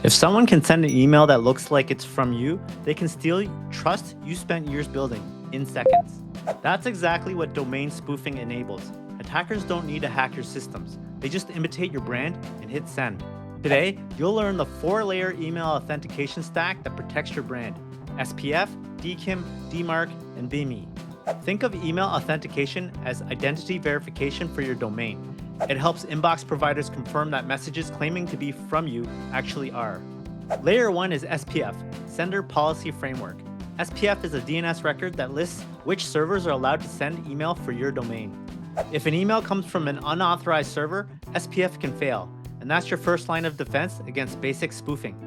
If someone can send an email that looks like it's from you, they can steal trust you spent years building in seconds. That's exactly what domain spoofing enables. Attackers don't need to hack your systems. They just imitate your brand and hit send. Today, you'll learn the 4-layer email authentication stack that protects your brand: SPF, DKIM, DMARC, and BIMI. Think of email authentication as identity verification for your domain. It helps inbox providers confirm that messages claiming to be from you actually are. Layer 1 is SPF, Sender Policy Framework. SPF is a DNS record that lists which servers are allowed to send email for your domain. If an email comes from an unauthorized server, SPF can fail, and that's your first line of defense against basic spoofing.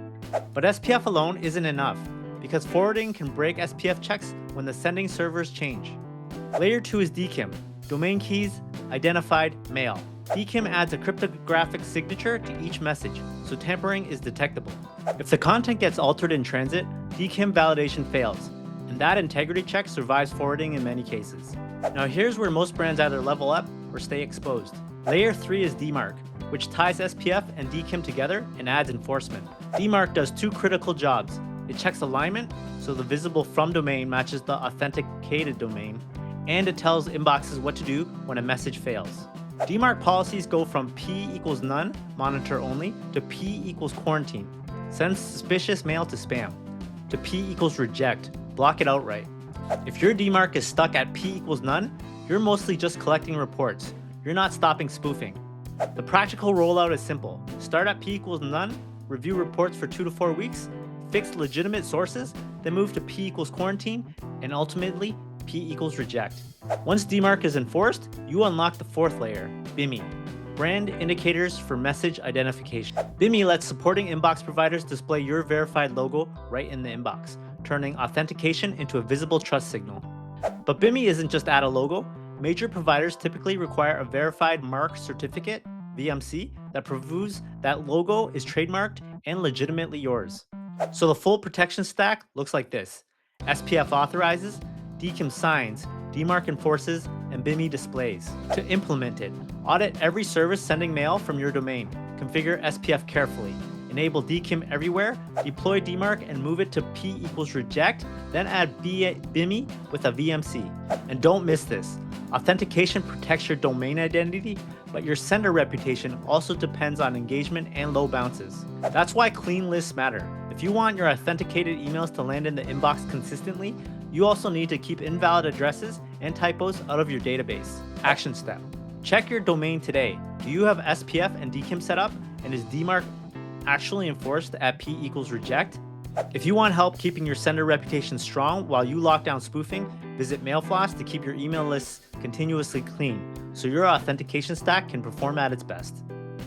But SPF alone isn't enough, because forwarding can break SPF checks when the sending servers change. Layer 2 is DKIM, Domain Keys Identified Mail. DKIM adds a cryptographic signature to each message, so tampering is detectable. If the content gets altered in transit, DKIM validation fails, and that integrity check survives forwarding in many cases. Now here's where most brands either level up or stay exposed. Layer 3 is DMARC, which ties SPF and DKIM together and adds enforcement. DMARC does 2 critical jobs. It checks alignment, so the visible from domain matches the authenticated domain, and it tells inboxes what to do when a message fails. DMARC policies go from P equals none, monitor only, to P equals quarantine, send suspicious mail to spam, to P equals reject, block it outright. If your DMARC is stuck at P equals none, you're mostly just collecting reports. You're not stopping spoofing. The practical rollout is simple. Start at P equals none, review reports for 2 to 4 weeks, fix legitimate sources, then move to P equals quarantine, and ultimately P equals reject. Once DMARC is enforced, you unlock the 4th layer, BIMI, Brand Indicators for Message Identification. BIMI lets supporting inbox providers display your verified logo right in the inbox, turning authentication into a visible trust signal. But BIMI isn't just add a logo. Major providers typically require a verified mark certificate, VMC, that proves that logo is trademarked and legitimately yours. So the full protection stack looks like this: SPF authorizes, DKIM signs, DMARC enforces, and BIMI displays. To implement it, audit every service sending mail from your domain. Configure SPF carefully. Enable DKIM everywhere, deploy DMARC and move it to P equals reject, then add BIMI with a VMC. And don't miss this: authentication protects your domain identity, but your sender reputation also depends on engagement and low bounces. That's why clean lists matter. If you want your authenticated emails to land in the inbox consistently, you also need to keep invalid addresses and typos out of your database. Action step: check your domain today. Do you have SPF and DKIM set up? And is DMARC actually enforced at P equals reject? If you want help keeping your sender reputation strong while you lock down spoofing, visit Mailfloss to keep your email lists continuously clean, so your authentication stack can perform at its best.